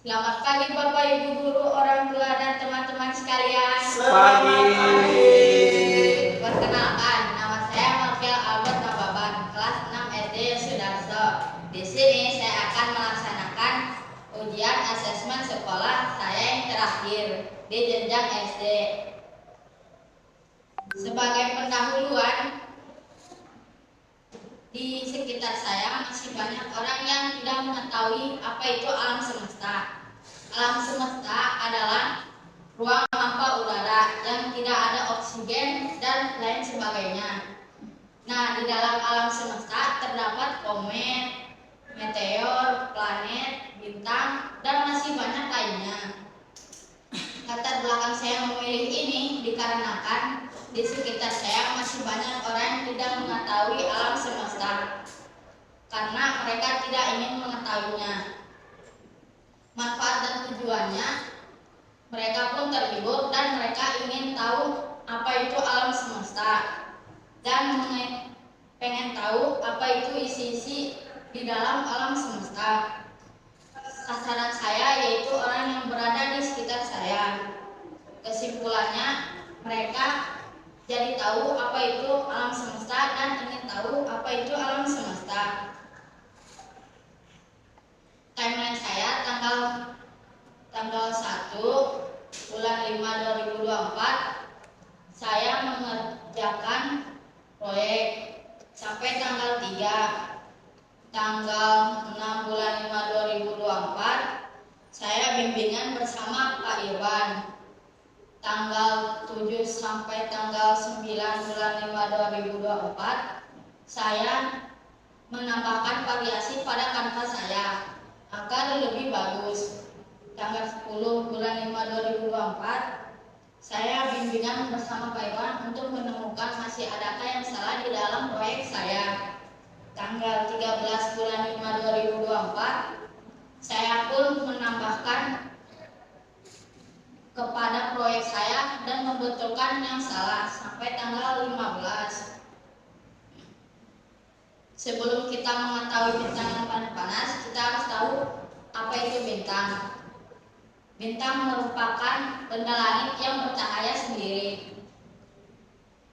Selamat pagi Bapak Ibu guru, orang tua dan teman-teman sekalian. Pagi. Perkenalkan, nama saya Marvel Albert Nababan, kelas 6 SD Sudarso. Di sini saya akan melaksanakan ujian asesmen sekolah saya yang terakhir di jenjang SD. Sebagai pendahuluan, di sekitar saya masih banyak orang yang tidak mengetahui apa itu alam semesta. Alam semesta adalah ruang hampa udara yang tidak ada oksigen dan lain sebagainya. Nah, di dalam alam semesta terdapat komet, meteor, planet, bintang, dan masih banyak lainnya. Latar belakang saya memilih ini dikarenakan di sekitar saya masih banyak orang yang tidak mengetahui alam semesta karena mereka tidak ingin mengetahuinya. Manfaat dan tujuannya, mereka pun terhibur dan mereka ingin tahu apa itu alam semesta dan pengen tahu apa itu isi-isi di dalam alam semesta. Sasaran saya yaitu orang yang berada di sekitar saya. Kesimpulannya, mereka jadi tahu apa itu alam semesta dan ingin tahu apa itu alam semesta. Timeline saya tanggal 1 bulan 5 2024 saya mengerjakan proyek sampai tanggal 6 bulan 5 2024 saya bimbingan bersama Pak Irwan. Tanggal 7 sampai tanggal 9 bulan 5 2024 saya menambahkan variasi pada kanvas saya agar lebih bagus. Tanggal 10 bulan 5 2024 saya bimbingan bersama Pak Iwan untuk menemukan masih adakah yang salah di dalam proyek saya. Tanggal 13 bulan 5 2024 saya pun menambahkan kepada proyek saya dan membetulkan yang salah sampai tanggal 15. Sebelum kita mengetahui bintang yang panas, kita harus tahu apa itu bintang. Bintang merupakan benda langit yang bercahaya sendiri,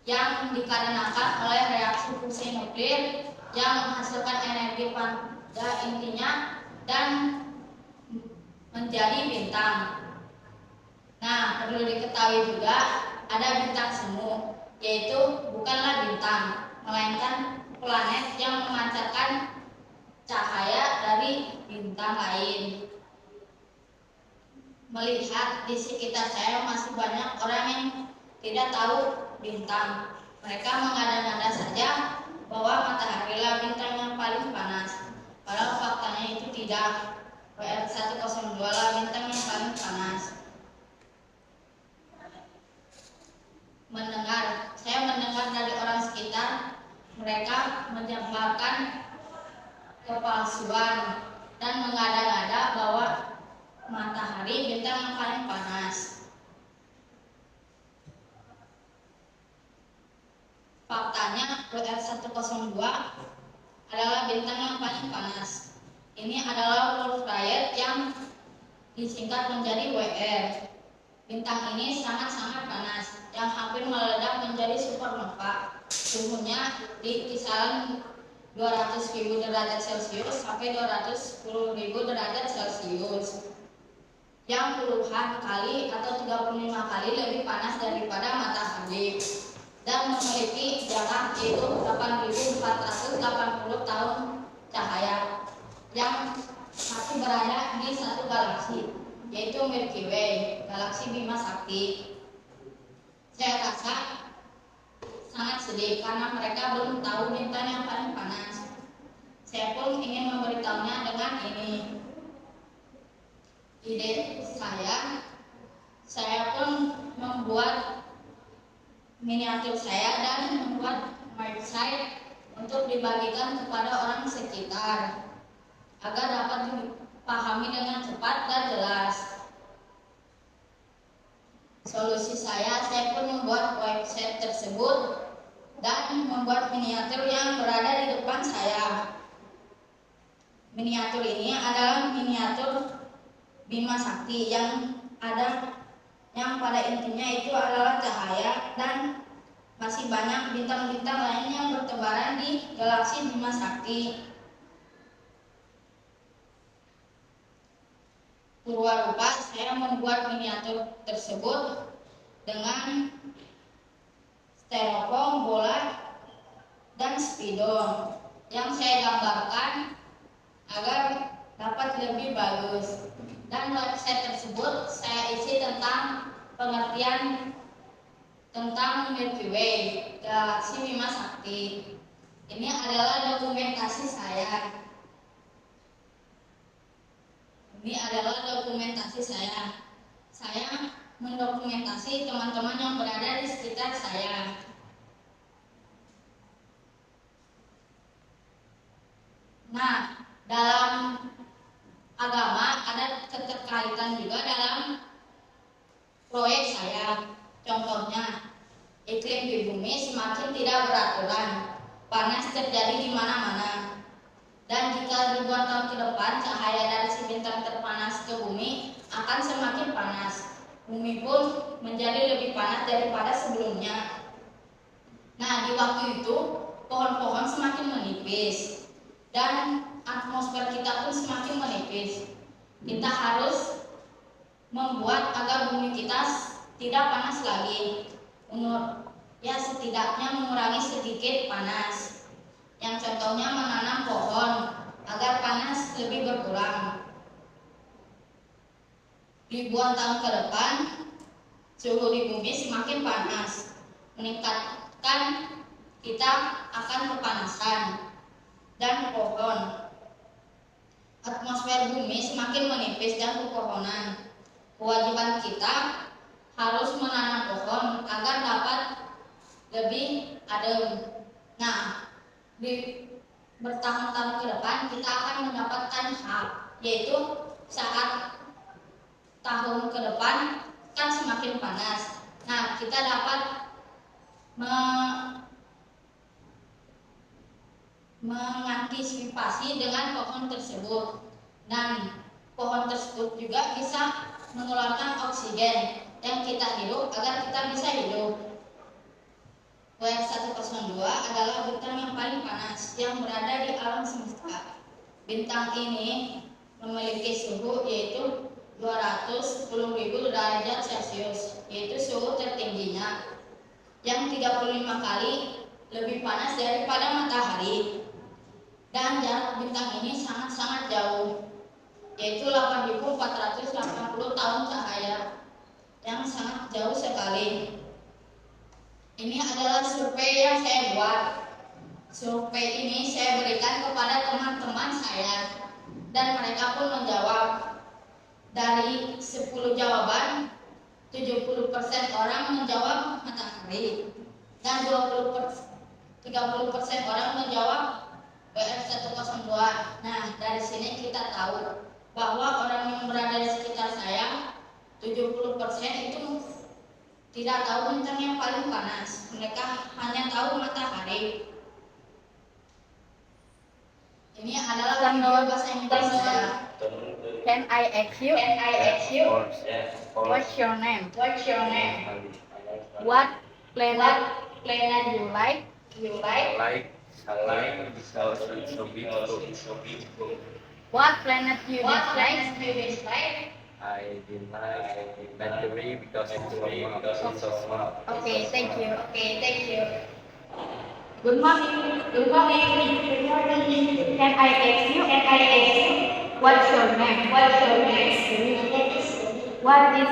yang dikarenakan oleh reaksi fusi nuklir yang menghasilkan energi pada intinya dan menjadi bintang. Nah, perlu diketahui juga ada bintang semu, yaitu bukanlah bintang, melainkan planet yang memancarkan cahaya dari bintang lain. Melihat di sekitar saya masih banyak orang yang tidak tahu bintang. Mereka mengada-ngada saja bahwa matahari lah bintang yang paling panas. Padahal faktanya itu tidak. WR102 lah bintang yang paling panas. Saya mendengar dari orang sekitar, mereka menyebarkan kepalsuan dan mengada-ngada bahwa matahari bintang yang paling panas. Faktanya WR102 adalah bintang yang paling panas. Ini adalah Wolf-Rayet yang disingkat menjadi WR. Bintang ini sangat-sangat panas, yang hampir meledak menjadi supernova. Suhunya di kisaran 200.000 derajat Celcius sampai 210.000 derajat Celcius, yang puluhan kali atau 35 kali lebih panas daripada matahari dan memiliki jarak yaitu 8.480 tahun cahaya, yang masih berada di satu galaksi yaitu Milky Way, galaksi Bima Sakti. Saya rasa sangat sedih karena mereka belum tahu bintang yang paling panas. Saya pun ingin memberitahunya dengan ini. Ide saya pun membuat miniatur saya dan membuat website untuk dibagikan kepada orang sekitar agar dapat dipahami dengan cepat dan jelas. Solusi saya pun membuat website tersebut dan membuat miniatur yang berada di depan saya. Miniatur ini adalah miniatur Bima Sakti yang pada intinya itu adalah cahaya, dan masih banyak bintang-bintang lain yang bertebaran di galaksi Bima Sakti. Purwarupa saya membuat miniatur tersebut dengan styrofoam, bola, dan spidol yang saya gambarkan agar dapat lebih bagus. Dan website tersebut saya isi tentang pengertian tentang Milky Way, galaksi Bima Sakti. Ini adalah dokumentasi saya. Saya mendokumentasi teman-teman yang berada di sekitar saya. Nah, dalam agama ada keterkaitan juga dalam proyek saya. Contohnya, iklim di bumi semakin tidak beraturan, panas terjadi di mana-mana. Dan jika ribuan tahun ke depan cahaya dari si bintang terpanas ke bumi akan semakin panas, bumi pun menjadi lebih panas daripada sebelumnya. Nah, di waktu itu pohon-pohon semakin menipis dan atmosfer kita pun semakin menipis. Kita harus membuat agar bumi kita tidak panas lagi. Setidaknya mengurangi sedikit panas. Yang contohnya menanam pohon agar panas lebih berkurang. Ribuan tahun ke depan suhu di bumi semakin panas, meningkatkan kita akan kepanasan dan pohon. Atmosfer bumi semakin menipis dan pepohonan. Kewajiban kita harus menanam pohon agar dapat lebih adem. Nah, di bertahun-tahun ke depan kita akan mendapatkan hak, yaitu saat tahun ke depan kan semakin panas. Nah, kita dapat mengantisipasi dengan pohon tersebut, dan pohon tersebut juga bisa mengeluarkan oksigen yang kita hidup agar kita bisa hidup. WF102 adalah bintang yang paling panas yang berada di alam semesta. Bintang ini memiliki suhu yaitu 210.000 derajat Celcius, yaitu suhu tertingginya, yang 35 kali lebih panas daripada matahari. Dan jarak bintang ini sangat-sangat jauh, yaitu 8.480 tahun cahaya, yang sangat jauh sekali. Ini adalah survei yang saya buat. Survei ini saya berikan kepada teman-teman saya, dan mereka pun menjawab. Dari 10 jawaban, 70% orang menjawab matahari, dan 30% orang menjawab WF102. Nah, dari sini kita tahu bahwa orang yang berada di sekitar saya, 70% itu tidak tahu bintang yang paling panas. Mereka hanya tahu matahari. Ini adalah video bahasa Inggris saya. Can I ask you? What's your name? What planet you like? I like because it's so beautiful. What planet you dislike? I didn't like Mercury because it's so small. Okay, thank you. Good morning. Can I ask you? What's your name? What is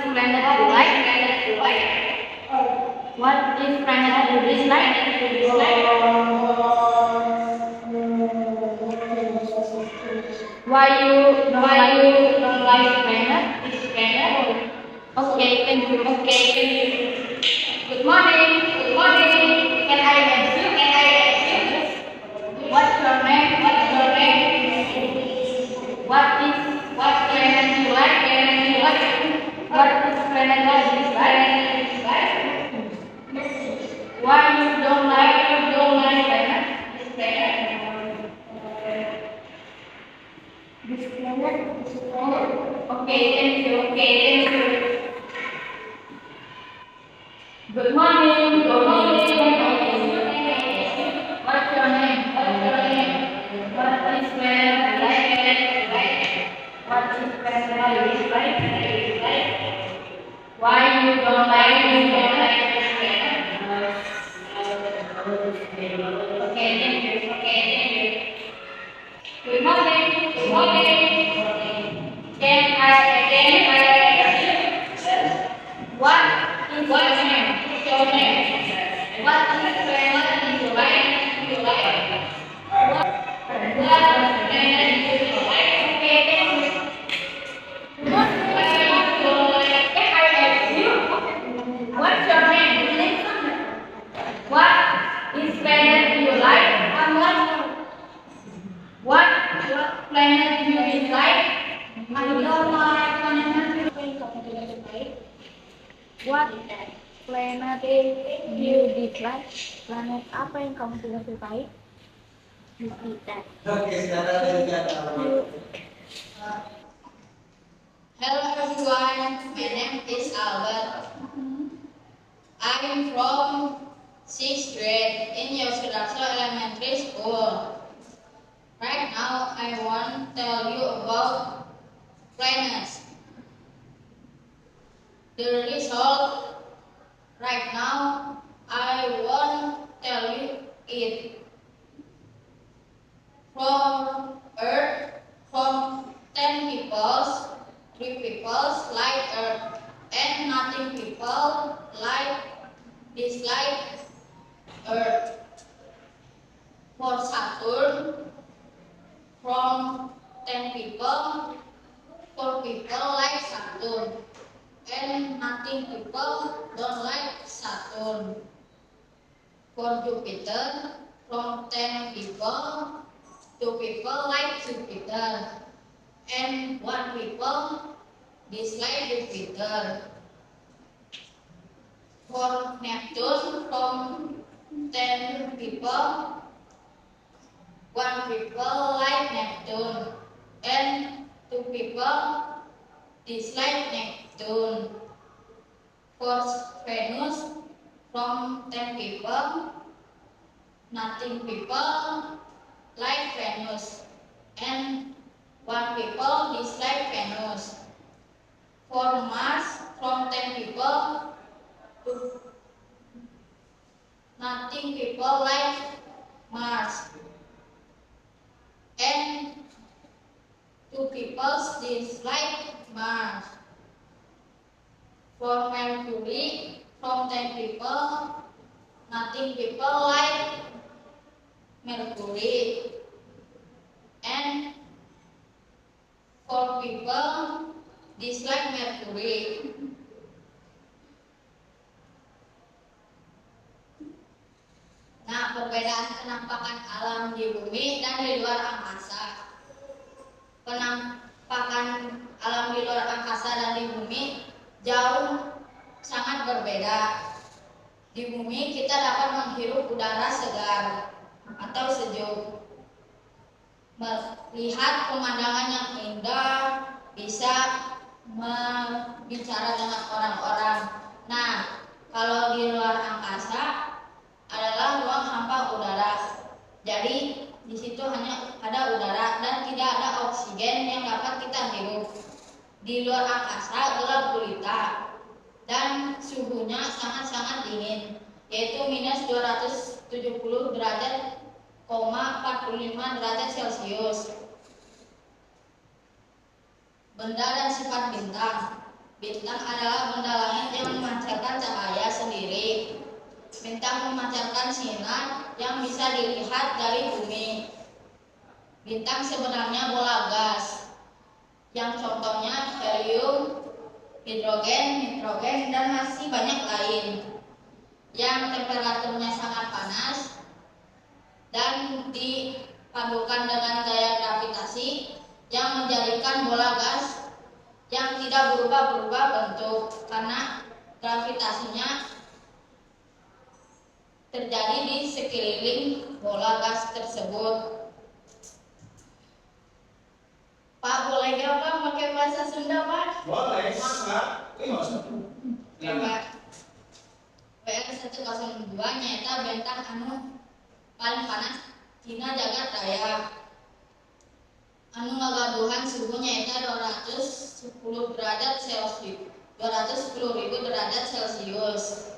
planet you like? What is planet you dislike? Why you don't like planet? Okay, thank you. Good morning. Can I ask you? What's your name? What planet you like? What is planet you dislike? Why you don't like planet? This planet Okay, thank you don't like this banner? Okay, thank you. Okay, thank you. Good morning. Good morning. Can I ask you? What is your name? Your name. What is planet you like? You like? What planet you like? Okay, thank you. What planet you like? Can I ask you? What's your name? What is planet you like? What planet you dislike? I don't like planet. What planet you dislike? Planet apa yang kamu tidak sukai? Jupiter. Hello everyone, my name is Albert. I'm from 6th grade in Yosudarso Elementary School. Right now, I want to tell you about planets. The result right now, I want to tell you it. From Earth, from 10 peoples, 3 peoples like Earth, and nothing people dislike Earth. For Saturn, from 10 people, 4 people like Saturn, and nothing people don't like Saturn. For Jupiter, from 10 people, 2 people like Jupiter, and 1 people dislike Jupiter. For Neptune, from 10 people, 1 people like Neptune, and 2 people dislike Neptune. For Venus, from 10 people, nothing people like Venus, and 1 people dislike Venus. For Mars, from 10 people, nothing people like Mars, and 2 people dislike Mars. For Mercury, from 10 people, nothing people like Mercury, and 4 people dislike Mercury. Nah, perbedaan penampakan alam di bumi dan di luar angkasa. Penampakan alam di luar angkasa dan di bumi jauh sangat berbeda. Di bumi kita dapat menghirup udara segar atau sejuk, melihat pemandangan yang indah, bisa berbicara dengan orang-orang. Nah, kalau di luar angkasa adalah ruang hampa udara. Jadi di situ hanya ada udara dan tidak ada oksigen yang dapat kita hirup. Di luar angkasa gelap gulita dan suhunya sangat-sangat dingin, yaitu minus 270 derajat, 45 derajat Celcius. Benda dan sifat bintang. Bintang adalah benda langit yang memancarkan cahaya sendiri. Bintang memancarkan sinar yang bisa dilihat dari bumi. Bintang sebenarnya bola gas, yang contohnya helium, hidrogen, nitrogen, dan masih banyak lain. Yang temperaturnya sangat panas dan dipadukan dengan gaya gravitasi yang menjadikan bola gas yang tidak berubah-ubah bentuk karena gravitasinya terjadi di sekeliling bola gas tersebut. Pak, boleh gak Pak pakai bahasa Sunda Pak? Boleh, Pak. Ya Pak. PL 102 nyata bentang anu paling panas Cina jagat raya. Anu ngagaduhan suhu nyata 210 derajat Celcius. 210.000 derajat Celcius.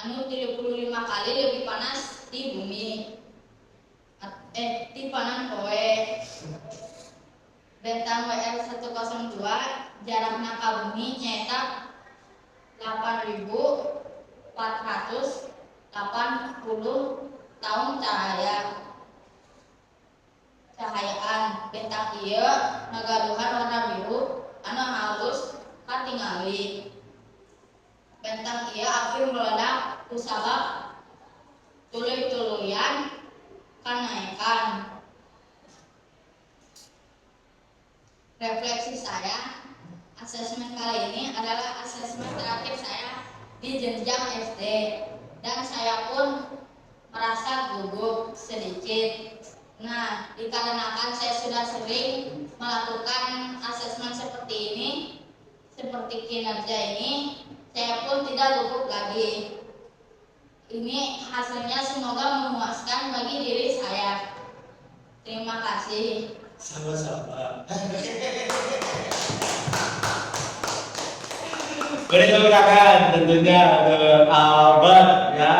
Anu 35 kali lebih panas di bumi. Di panan poe. Bentang WR102 jarakna ka bumi nyaeta 8.480 tahun cahayaan. Bentang ieu ngagaduhan warna biru anu halus katingali. Bentang ieu akhir meledak ku sabab tuluy-tuluyan kanaikan. Refleksi saya, asesmen kali ini adalah asesmen terakhir saya di jenjang SD dan saya pun merasa gugup sedikit. Nah, dikarenakan saya sudah sering melakukan asesmen seperti ini, seperti kinerja ini, saya pun tidak gugup lagi. Ini hasilnya semoga memuaskan bagi diri saya. Terima kasih. Sama-sama. Boleh digunakan tentunya Albert ya.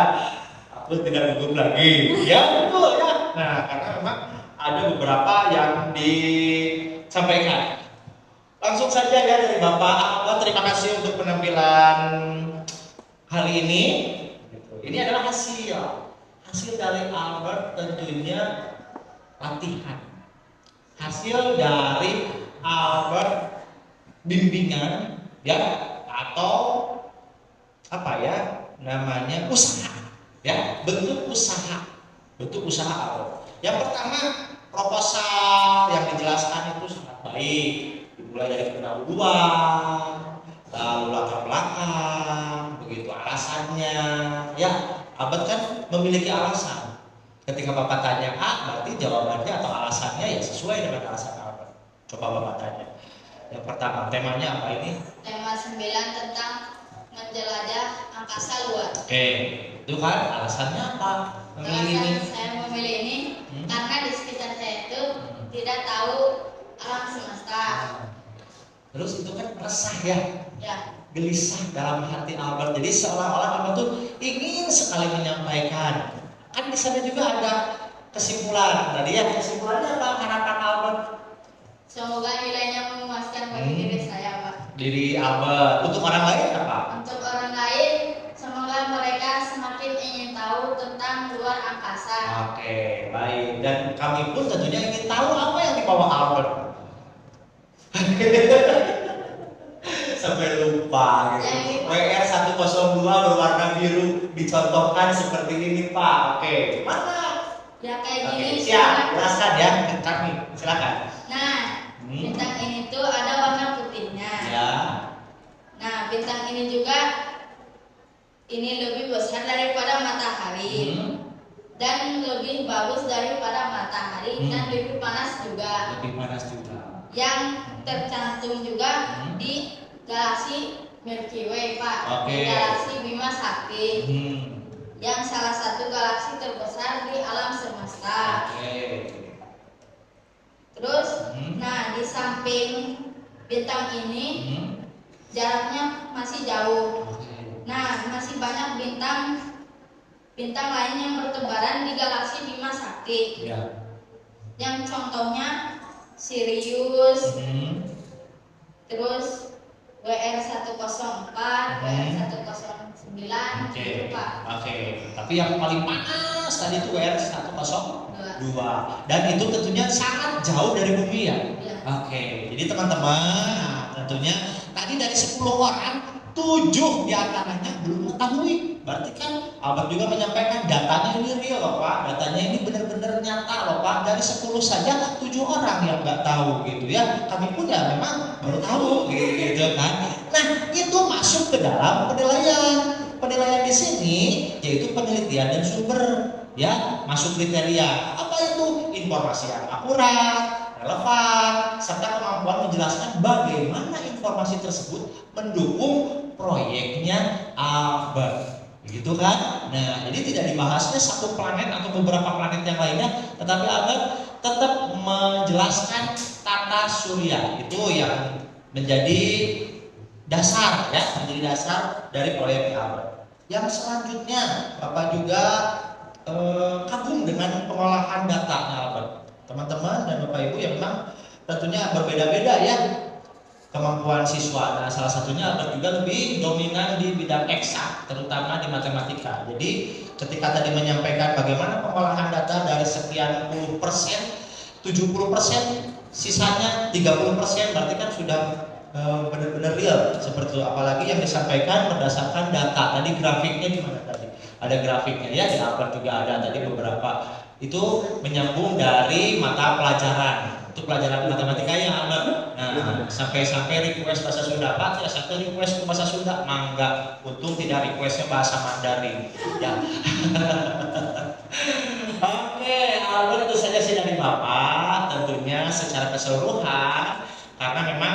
Aku tidak gugup lagi. Ya betul ya. Nah karena memang ada beberapa yang disampaikan. Langsung saja ya dari Bapak Albert. Terima kasih untuk penampilan kali ini. Ini adalah hasil dari Albert tentunya latihan. Hasil dari Albert bimbingan ya atau apa ya namanya usaha ya bentuk usaha Albert. Yang pertama proposal yang dijelaskan itu sangat baik, dimulai dari pendahuluan lalu latar belakang begitu alasannya ya. Albert kan memiliki alasan. Ketika Bapak tanya A, berarti jawabannya atau alasannya ya sesuai dengan alasan Albert. Coba Bapak tanya. Yang pertama, temanya apa ini? Tema 9 tentang menjelajah angkasa luar. Oke, itu kan alasannya apa? Memilih ini. Alasan saya memilih ini karena di sekitar saya itu tidak tahu alam semesta. Terus itu kan resah ya, Ya, gelisah dalam hati Albert. Jadi seolah-olah Albert tuh ingin sekali menyampaikan. Kan di sana juga ada kesimpulan. Tadi ya kesimpulannya apa? Harapan Albert. semoga nilainya memuaskan bagi diri saya, Pak. Diri Albert. Untuk orang lain apa? Untuk orang lain, semoga mereka semakin ingin tahu tentang luar angkasa. Oke, baik. Dan kami pun tentunya ingin tahu apa yang dibawa Albert. Sampai lupa gitu. WR 102 berwarna biru dicontohkan seperti ini Pak. Oke, mana? Ya kayak Oke, gini. siap. Jelaskan ya kami. Silakan. Nah, bintang ini tuh ada warna putihnya. Ya. Nah, bintang ini juga ini lebih besar daripada matahari dan lebih bagus daripada matahari dan lebih panas juga. Lebih panas juga. Yang tercantum juga di galaksi Milky Way, Pak. Oke. Di galaksi Bima Sakti. Yang salah satu galaksi terbesar di alam semesta. Oke. Terus, nah di samping bintang ini jaraknya masih jauh. Nah, masih banyak bintang lain yang bertebaran di galaksi Bima Sakti. Ya. Yang contohnya Sirius, terus WR104, WR109, gitu Pak. Oke. Tapi yang paling panas tadi itu WR 102. Dan itu tentunya sangat jauh dari bumi ya. Ya. Oke. Jadi teman-teman, tentunya tadi dari 10 orang 7 diantaranya belum mengetahui. Berarti kan Albert juga menyampaikan datanya ini real loh Pak. Datanya ini benar-benar nyata loh Pak. Dari 10 saja 7 orang yang nggak tahu gitu ya. Kami pun ya memang baru tahu gitu kan. Nah itu masuk ke dalam penilaian. Penilaian di sini yaitu penelitian dan sumber ya masuk kriteria. Apa itu? Informasi yang akurat, relevan, serta kemampuan menjelaskan bagaimana informasi tersebut mendukung proyeknya Albert, begitu kan? Nah, jadi tidak dibahasnya satu planet atau beberapa planet yang lainnya, tetapi Albert tetap menjelaskan tata surya itu yang menjadi dasar ya, menjadi dasar dari proyek Albert. Yang selanjutnya Bapak juga kagum dengan pengolahan data Albert. Teman-teman dan Bapak Ibu yang memang tentunya berbeda-beda ya kemampuan siswa. Nah, salah satunya Albert juga lebih dominan di bidang eksak, terutama di matematika. Jadi ketika tadi menyampaikan bagaimana pengolahan data dari sekian puluh persen, 70%, sisanya 30%, berarti kan sudah benar-benar real seperti itu. Apalagi yang disampaikan berdasarkan data. Tadi grafiknya di mana tadi? Ada grafiknya ya, di Albert juga ada tadi beberapa. Itu menyambung dari mata pelajaran. Itu pelajaran matematika ya Albert. Nah, sampai request bahasa Sunda, Pak, ya satu request ke bahasa Sunda, mangga. Untung tidak requestnya bahasa Mandarin. Ya. Oke, Albert itu saja sih dari Bapak, tentunya secara keseluruhan, karena memang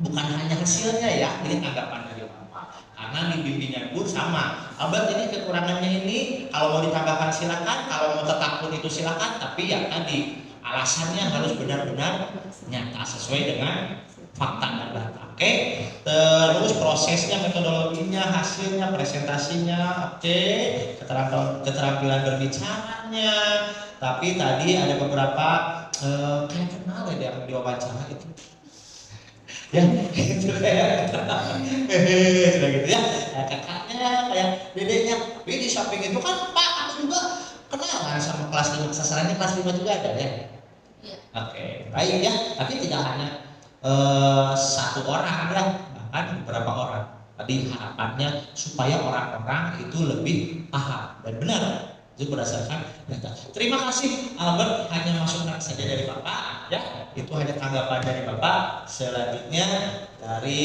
bukan hanya hasilnya ya, ini tanggapan dari Bapak. Karena di bimbingan pun sama. Albert ini kekurangannya ini, kalau mau ditambahkan silakan, kalau mau tetap pun itu silakan, tapi ya tadi alasannya harus benar-benar nyata sesuai dengan fakta dan data. Oke, terus prosesnya, metodologinya, hasilnya, presentasinya, oke, keterampilan berbicaranya. Tapi tadi ada beberapa kayak kenal ya yang diwawancara itu. Ya, gitu kayak sudah gitu ya. Kayak kakaknya, kayak dedeknya. Tapi di samping itu kan Pak, aku juga kenalan sama kelas 5, sasarannya kelas 5 juga ada ya. Iya. Oke, baik ya. Tapi tidak hanya satu orang ya, bahkan beberapa orang. Tadi harapannya supaya orang-orang itu lebih paham dan benar. Itu berdasarkan data. Terima kasih Albert, hanya masukan saja dari Bapak ya. Itu hanya tanggapan dari Bapak. Selanjutnya dari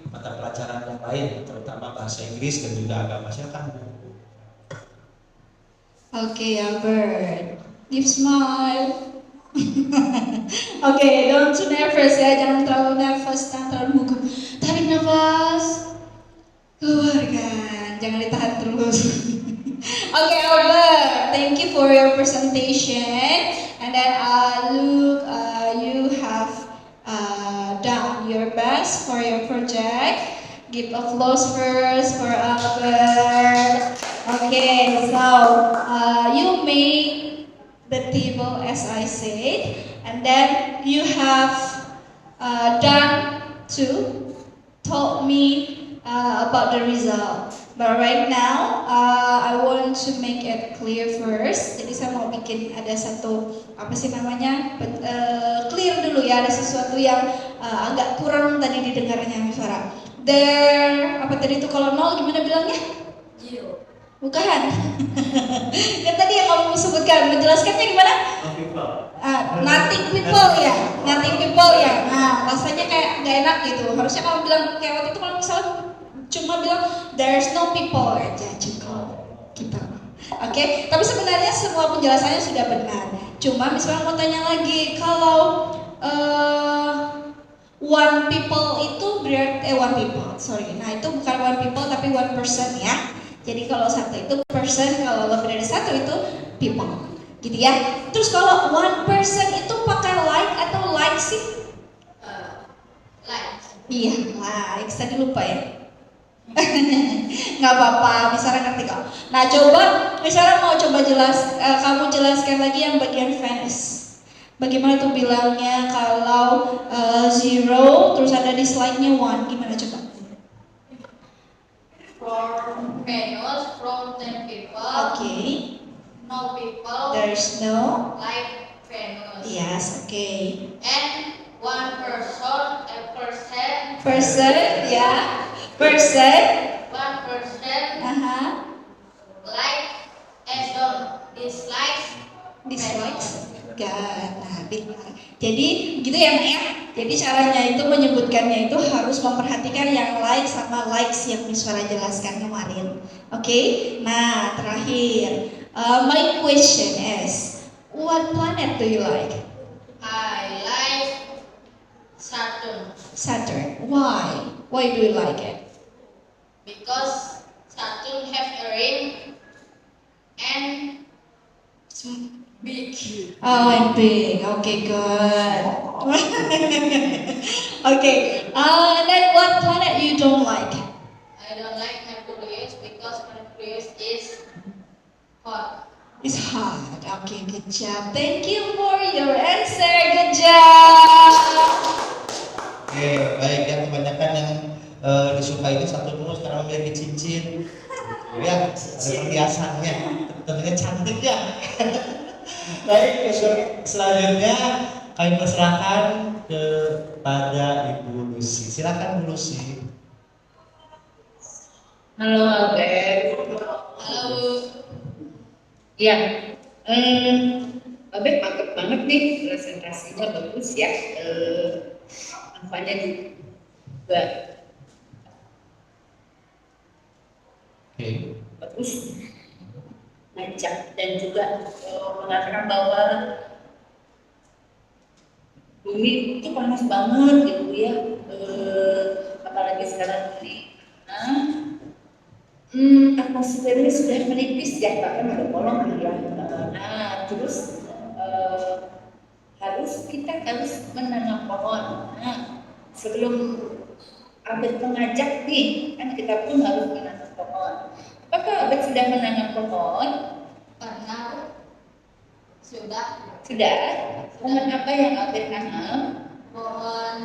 mata pelajaran yang lain, terutama bahasa Inggris dan juga agama. Silakan. Okay, Albert, give smile. Okay, don't too nervous ya, jangan terlalu nervous, jangan terlalu gugup. Tarik nafas, keluarkan, jangan ditahan terus. Okay, Albert, thank you for your presentation. And then look, you have done your best for your project. Give applause first for Albert. Okay, so you made the table as I said, and then you have done to told me about the result. But right now, I want to make it clear first. Jadi saya mau bikin ada satu apa sih namanya clear dulu ya, ada sesuatu yang agak kurang tadi didengarnya suara. There apa tadi itu kalau nol gimana bilangnya? Zero. Bukan. Yang tadi yang kamu sebutkan, menjelaskannya gimana? Nothing people ya, nothing people ya. Nah, rasanya kayak nggak enak gitu. Harusnya kamu bilang kayak waktu itu kalau misalnya cuma bilang there's no people aja cukup gitu. Oke, tapi sebenarnya semua penjelasannya sudah benar. Cuma misalnya mau tanya lagi, kalau one people itu berarti one people, sorry. Nah itu bukan one people tapi one person ya. Jadi kalau satu itu person, kalau lebih dari satu itu people, gitu ya. Terus kalau one person itu pakai like atau like sih? Like. Iya, like. Tadi lupa ya. Nggak apa-apa, misalnya ngerti kok. Nah coba, misalnya mau coba kamu jelaskan lagi yang bagian Venice. Bagaimana tuh bilangnya kalau zero, terus ada di slide-nya one, gimana coba? From Venus, from 10 people. Okay. No people. There's no. Like Venus. Yes, okay. And one person, a person. Person, yeah. Person. One person. Like and don't dislike. Dislikes. Gak, nah benar. Jadi gitu ya Mak ya. Jadi caranya itu menyebutkannya itu harus memperhatikan yang like sama likes yang Miss Farah jelaskan kemarin. Oke, nah terakhir, my question is, what planet do you like? I like Saturn Saturn. Why? Why do you like it? because Saturn have a ring and big. Oh, and big. Okay, good. Okay. Then what planet you don't like? I don't like Mercurius because Mercurius is hot. It's hot. Okay, good job. Thank you for your answer. Good job. Oke, baik. Yang kebanyakan yang disukai itu satu terus karena memiliki cincin. Ya, ada perhiasannya. Tentunya cantik ya. Baik, selanjutnya kami persilahkan kepada Ibu Lucy. Silakan Bu Lucy. Halo Albert. Halo. Ya, Albert mantap banget nih, presentasinya bagus ya. Nampaknya juga Oke. bagus, ngajak dan juga mengatakan bahwa bumi itu panas banget gitu ya, apalagi sekarang ini. Atmosfernya sudah menipis ya, bahkan udah bolong ya. Nah, terus kita harus menanam pohon. Nah, sebelum Albert mengajak nih, kan kita pun harus menanam pohon. Apakah Albert sudah menanam pohon? Pernah. Sudah. Sudah. Pohon apa yang Albert tanam? Pohon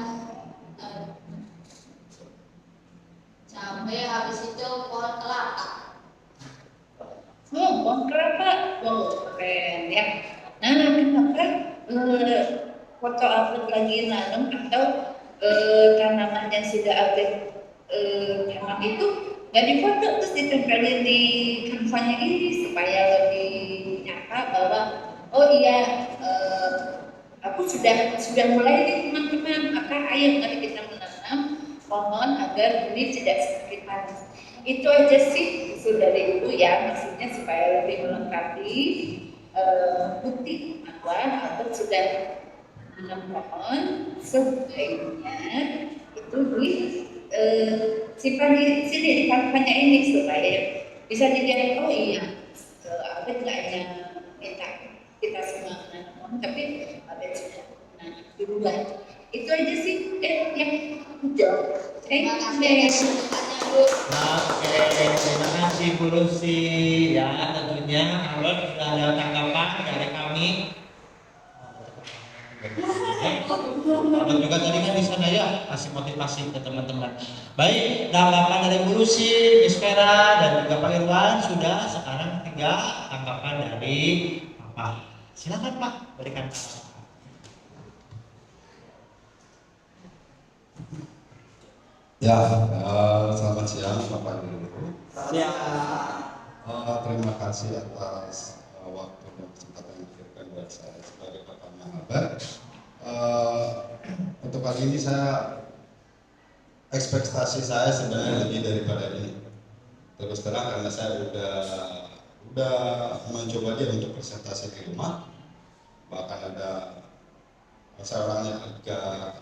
cabai, habis itu pohon kelapa. Pohon kelapa. Oh, keren ya. Nah, kenapa foto Albert lagi nanam atau tanaman yang sudah Albert tanam itu nggak difoto terus ditempelin di kanvanya ini supaya lebih nyata bahwa oh iya aku sudah mulai nih teman-teman, maka ayo mari kita menanam pohon agar bumi tidak semakin panas. Itu aja sih usul dari Ibu ya, maksudnya supaya lebih melengkapi bukti bahwa Albert sudah menanam pohon sebaiknya itu simpan di sini di kanvanya ini supaya bisa dilihat oh iya Albert nggak hanya minta kita semua menanam pohon tapi Albert sudah menanam duluan. Itu aja sih yang jawab. Terima kasih atas Bu. Oke, terima kasih Bu Lucy. Ya, tentunya Albert sudah ada tanggapan dari kami. Albert juga tadi kan di sana ya kasih motivasi ke teman-teman. Baik, tanggapan dari Bu Lucy, Miss Vera dan juga Pak Irwan sudah. Sekarang tinggal tanggapan dari Pak. Silakan Pak, berikan tanggapan. Ya, selamat siang Bapak Ibu. Terima kasih atas waktu dan kesempatan yang diberikan buat saya sebagai bapaknya Albert. Untuk kali ini ekspektasi saya sebenarnya lebih daripada ini. Terus terang karena saya udah mencoba dia untuk presentasi di rumah, bahkan ada saya orangnya agak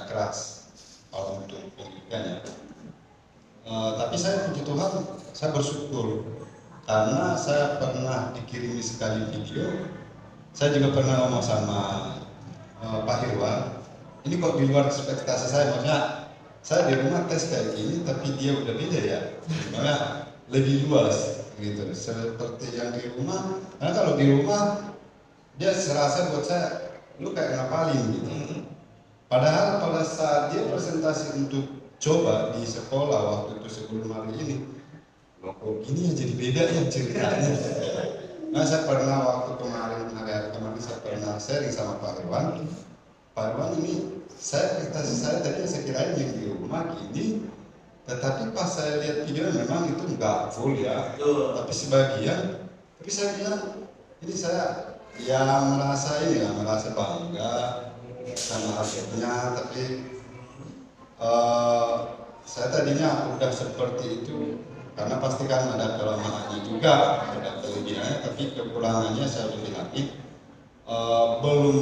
keras kalau untuk pendidikan ya. Tapi saya puji Tuhan, saya bersyukur karena saya pernah dikirimi sekali video. Saya juga pernah ngomong sama Pak Irwan, ini kok di luar ekspektasi saya, maksudnya saya di rumah tes kayak gini, tapi dia udah beda ya, makanya lebih luas gitu, seperti yang di rumah. Karena kalau di rumah dia serasa buat saya, lu kayak ngapalin gitu. Padahal pada saat dia presentasi untuk coba di sekolah waktu itu sebelum hari ini, kok gini ya jadi beda ya ceritanya. Nah, saya pernah waktu kemarin saya pernah sharing sama Pak Irwan. Pak Irwan ini ekspektasi saya tadi saya kira yang di rumah gini, tetapi pas saya lihat video memang itu enggak full ya, tapi sebagian. Tapi saya bilang ini saya merasa bangga sama hasilnya, tapi saya tadinya udah seperti itu karena pasti kan ada kelemahannya juga, ada kelebihannya, tapi kekurangannya saya lebih lagi belum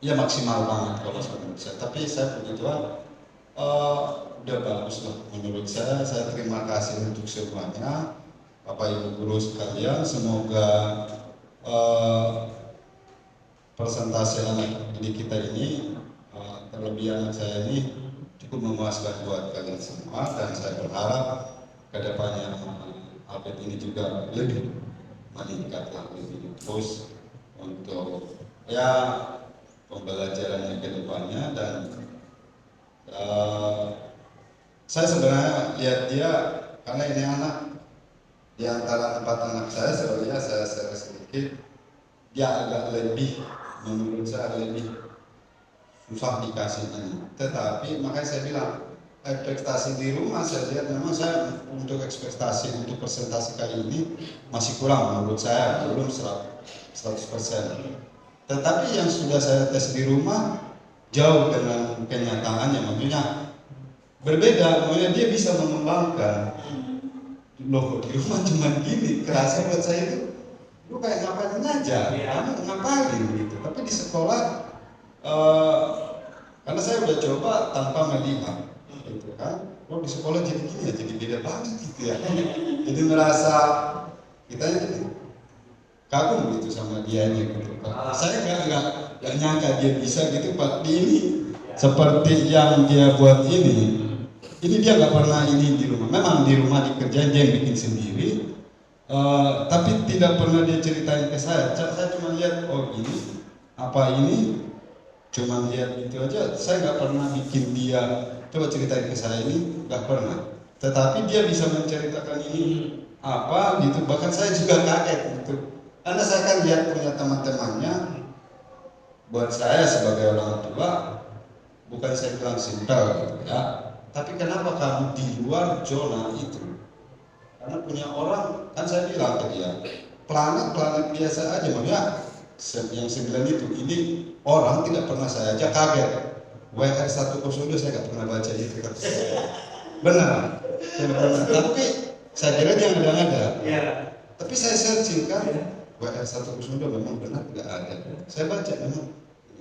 ya maksimal banget kalau menurut saya. Tapi saya puji Tuhan udah bagus lah menurut saya. Saya terima kasih untuk semuanya Bapak Ibu guru sekalian. Semoga presentasi anak didik kita ini terlebih anak saya ini cukup memuaskan buat kalian semua, dan saya berharap kedepannya Albert ini juga lebih meningkat lebih terus untuk ya pembelajarannya ke depannya. Dan saya sebenarnya lihat dia, karena ini anak di antara 4 anak saya sebenarnya saya share sedikit, dia agak lebih, menurut saya lebih susah dikasih ini. Tetapi makanya saya bilang ekspektasi di rumah saya lihat memang saya untuk ekspektasi untuk presentasi kali ini masih kurang menurut saya, belum 100%. Tetapi yang sudah saya tes di rumah jauh dengan kenyataannya, maksudnya berbeda, maksudnya dia bisa mengembangkan. Loh, di rumah cuma gini, kerasa buat saya itu lu kayak ngapain aja, kamu ngapain gitu. Tapi di sekolah karena saya udah coba tanpa melihat gitu kan, oh di sekolah jadi gini ya, jadi beda banget gitu ya. Jadi merasa kita jadi kagum gitu sama dia ini gitu. Saya nggak nyangka dia bisa gitu Pak ini seperti yang dia buat ini dia nggak pernah ini di rumah. Memang di rumah dikerjain, dia yang bikin sendiri, tapi tidak pernah dia ceritain ke saya. Saya cuma lihat, oh ini apa ini, cuma lihat gitu aja. Saya nggak pernah bikin dia coba ceritain ke saya, ini nggak pernah. Tetapi dia bisa menceritakan ini apa gitu, bahkan saya juga kaget gitu. Karena saya kan lihat punya teman-temannya, buat saya sebagai orang tua, bukan saya bilang simpel gitu ya, tapi kenapa kamu di luar zona itu? Karena punya orang, kan saya bilang ke dia, planet biasa aja, maksudnya yang 9 itu, ini orang tidak pernah saya ajak kaget. WR102 saya nggak pernah baca itu kan. Benar, saya pernah. Tapi saya kira dia ada. Tapi saya searching kan, WR102 memang benar nggak ada. Saya baca memang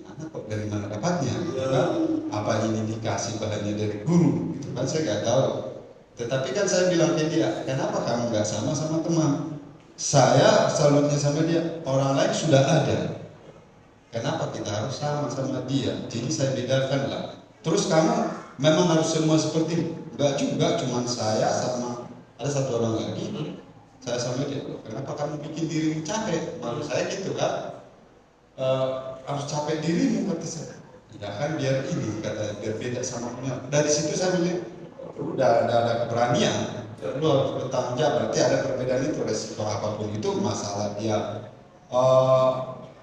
anak kok dari mana dapatnya gitu kan? Apa ini dikasih bahannya dari guru gitu kan, saya nggak tahu. Tetapi kan saya bilang ke dia, kenapa kamu nggak sama teman? Saya salutnya sama dia, orang lain sudah ada, kenapa kita harus sama dia? Jadi saya bedakan lah. Terus kamu memang harus semua seperti itu? Nggak juga, cuman saya sama ada 1 orang lagi, saya sama dia. Kenapa kamu bikin dirimu capek? Maksud saya gitu kan, harus capek dirimu kata saya. Ya kan biar ini kata, biar beda sama punya. Dari situ saya bilang udah ada keberanian, lu harus bertanggung jawab. Berarti ada perbedaan itu, resiko apapun itu, masalah dia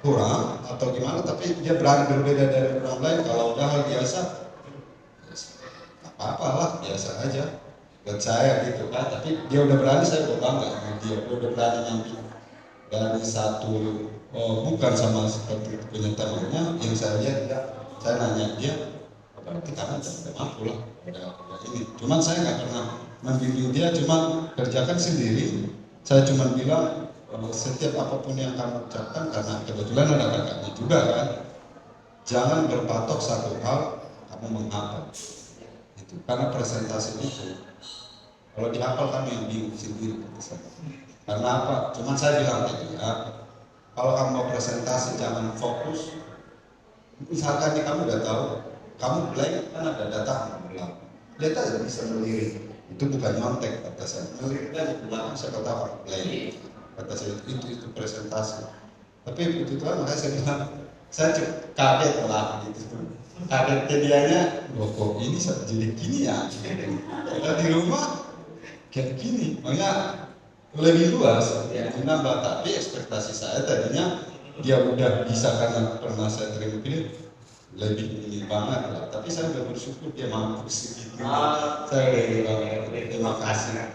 kurang atau gimana, tapi dia berani berbeda dari orang lain. Kalau udah hal biasa, apa-apa lah, biasa aja buat saya gitu kan. Tapi dia udah berani, saya udah bangga sama dia. Dia udah berani nyambi dari satu, bukan sama seperti punya temannya yang saya lihat ya. Saya nanya dia, berarti kamu udah mampu lah, udah ini. Cuman saya nggak pernah membimbing dia, cuma kerjakan sendiri. Saya cuma bilang, setiap apapun yang kamu ucapkan, karena kebetulan ada kakaknya juga kan, jangan berpatok satu hal kamu menghafal itu, karena presentasi itu kalau dihafal kamu yang bingung sendiri. Karena apa? Cuman saya bilang tadi ya, kalau kamu mau presentasi jangan fokus. Misalkan nih kamu udah tahu, kamu blank kan ada data belakang, lihat aja bisa melirik. Itu bukan nyontek kata saya, meliriknya di belakang saya kata blank. Kata saya itu presentasi. Tapi begitu kan, makanya saya bilang saya kaget lah gitu. Kagetnya dianya, loh kok ini jadi gini ya? Kalau di rumah kayak gini, makanya lebih luas ya, menambah. Tapi ekspektasi saya tadinya dia udah bisa karena pernah saya terima ini lebih ini banget lah. Tapi saya udah bersyukur dia mampu segitu. Saya udah bilang terima kasih.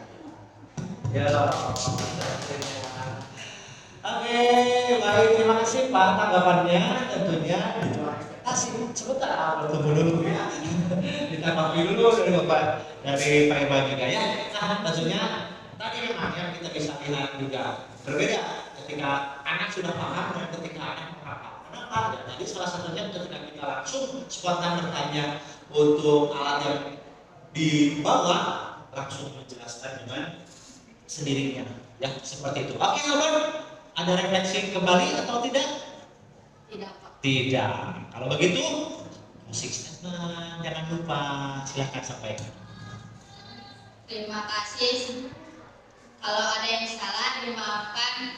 Ya. Oke, baik, terima kasih Pak tanggapannya tentunya. Kasih sebentar tunggu dulu ya. Ditanggapi dulu dari Bapak dari Pak Iba juga ya. Nah, tentunya tadi memang yang kita bisa lihat juga berbeda ketika anak sudah paham dan ketika anak paham. Kenapa? Ya, tadi salah satunya ketika kita langsung spontan bertanya untuk alat yang dibawa, langsung menjelaskan dengan sendirinya. Ya, seperti itu. Oke, Albert, ada refleksi kembali atau tidak? Tidak, Pak. Tidak. Kalau begitu, musik Jangan lupa silahkan sampaikan. Terima kasih. Kalau ada yang salah dimaafkan.